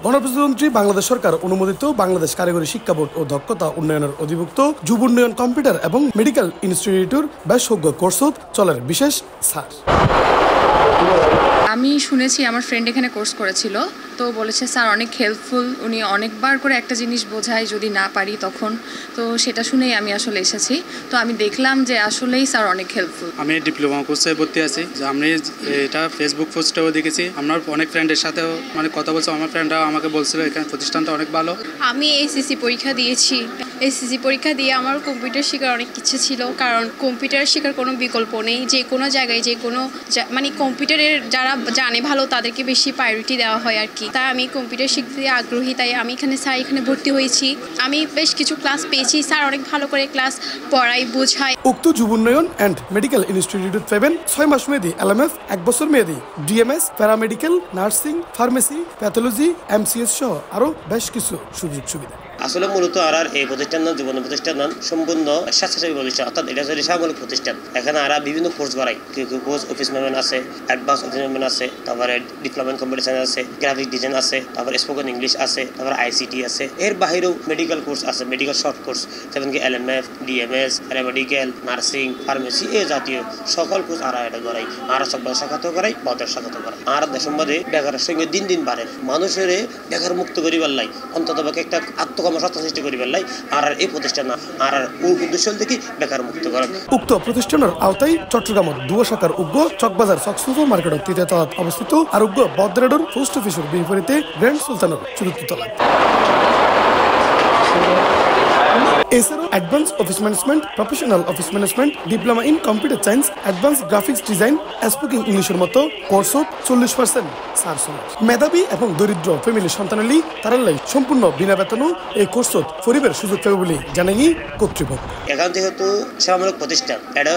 গণপ্রজাতন্ত্রী বাংলাদেশ সরকার অনুমোদিত বাংলাদেশ কারিগরি শিক্ষা বোর্ড ও দক্ষতা উন্নয়নের অধিভুক্ত যুব উন্নয়ন কম্পিউটার এবং মেডিকেল ইনস্টিটিউটের বিশেষজ্ঞ কোর্সত চলের বিশেষ ছাড়। আমি শুনেছি আমার ফ্রেন্ড এখানে কোর্স করেছিল, তো বলেছে স্যার অনেক হেল্পফুল, উনি অনেকবার করে একটা জিনিস বোঝায়, যদি না পারি তখন। তো সেটা শুনেই আমি আসলে এসেছি। তো আমি দেখলাম যে আসলেই স্যার অনেক হেল্পফুল। আমি ডিপ্লোমা কোর্সে ভর্তি আছি। আমি এটা ফেসবুক পোস্টেও দেখেছি, আমার অনেক ফ্রেন্ডের সাথেও কথা বলছে, আমার ফ্রেন্ডরা আমাকে বলছিল এখানে প্রতিষ্ঠানটা অনেক ভালো। আমি এসএসসি পরীক্ষা দিয়েছি। এসএসসি পরীক্ষা দিয়ে আমার কম্পিউটার শেখার অনেক কিছু ছিল, কারণ কম্পিউটার শেখার কোনো বিকল্প নেই। যে কোনো জায়গায় যে কোনো কম্পিউটারের যারা জানে ভালো তাদেরকে বেশি প্রায়োরিটি দেওয়া হয় আর কি। তাই আমি কম্পিউটার শিখতে আগ্রহী, তাই আমি এখানে ভর্তি হয়েছি। আমি বেশ কিছু ক্লাস পেয়েছি, স্যার অনেক ভালো করে ক্লাস পড়াই বোঝায়। উক্ত যুব উন্নয়ন অ্যান্ড মেডিকেল ইনস্টিটিউট পাবেন 6 মাস মেয়াদী এলএমএফ, 1 বছর মেয়াদী DMS, paramedical, nursing, pharmacy, pathology, MCS সহ আরও বেশ কিছু সুযোগ সুবিধা। আসলে মূলত আর এই প্রতিষ্ঠান জীবন প্রতিষ্ঠান সম্পূর্ণ স্বেচ্ছাসেবী প্রতিষ্ঠান, অর্থাৎ এটা হচ্ছে সেবামূলক প্রতিষ্ঠান। এখানে আর বিভিন্ন কোর্স করাই, কেউ কোর্স অফিস ম্যানেজমেন্ট আছে, অ্যাডভান্স অফিস ম্যানেজমেন্ট আছে, তারপরে ডিপ্লোমা ইন কম্পিউটার সায়েন্স আছে, গ্রাফিক ডিজাইন আছে, তারপরে স্পোকেন ইংলিশ আছে, তারপরে আইসিটি আছে। এর বাইরেও মেডিকেল কোর্স আছে, মেডিকেল শর্ট কোর্স, যেমন কি LMF, DMS, paramedical, nursing, pharmacy, এই জাতীয় সকল কোর্স আর এটা করাই। আর সব শাখাতেও করাই, বদের শাখাতেও করাই। আর দেশের মধ্যে বেকারের সঙ্গে দিন দিন বাড়ে, মানুষের বেকার মুক্ত করিবার লাই, অন্তত একটা আত্মকর্মসত্তা সৃষ্টি করিবার লাই আর এই প্রতিষ্ঠান আর উদ্দেশ্য থেকে বেকার মুক্ত করেন। উক্ত প্রতিষ্ঠানের আওতায় চট্টগ্রামের দুয়া শাখার উগ্র চকবাজার চক সুপার মার্কেটের 3য় তলাত অবস্থিত আর উগ্র বদ্রেডর পোস্ট অফিসের বিপরীতে গ্র্যান্ড সুলতানের 4th তলাত। এছাড়াও advance office management, professional office management, diploma in computer science, advance graphics design, spoken ইংলিশের মতো কোর্সত 40% ছাড় চলে। মেধাবী এবং দরিদ্র ফ্যামিলির সন্তানালী তারালাই সম্পূর্ণ বিনা বেতনও এই কোর্সত পরিবারের সুযোগ পাবে বলে জানাই কর্তৃপক্ষ। এখন যেহেতু সেবামূলক প্রতিষ্ঠান, এটা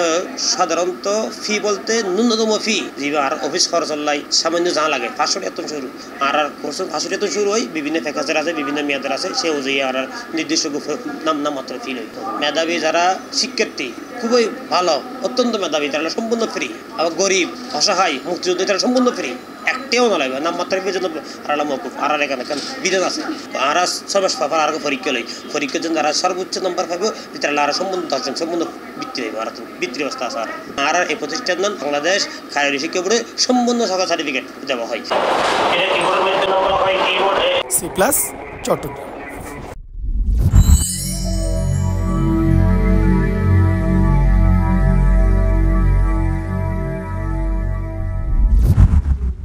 সাধারণত ফি বলতে ন্যূনতম ফি আর অফিস খরচ লাই সামান্য যা লাগে 500 টাকা শুরু। আর কোর্স 500 টাকা শুরু হয়, বিভিন্ন প্যাকেজের আছে, বিভিন্ন মেয়াদের আছে, সে অনুযায়ী আর নির্দিষ্ট নাম ফিল হইতো। মেধাবী যারা শিক্ষার্থী খুবই ভালো, অত্যন্ত মেধাবী, তারা সম্পূর্ণ ফ্রি। আবার গরিব, অসহায়, মুক্তিযুদ্ধ তারা সম্পূর্ণ ফ্রি, একটাও না লাগবে নামমাত্র ফির জন্য আর মকুফ। আর এখানে বিধান আছে আর 6 মাস পাবার আর পরীক্ষা লই, পরীক্ষার জন্য তারা সর্বোচ্চ নম্বর পাবে, তারা আর সম্পূর্ণ দর্শন সম্পূর্ণ বৃত্তি পাইবে। আর বৃত্তির ব্যবস্থা আছে। আর এই প্রতিষ্ঠান বাংলাদেশ কারিগরি শিক্ষা বোর্ডে সম্পূর্ণ সরকার সার্টিফিকেট দেওয়া হয়। C+ চট্টগ্রাম।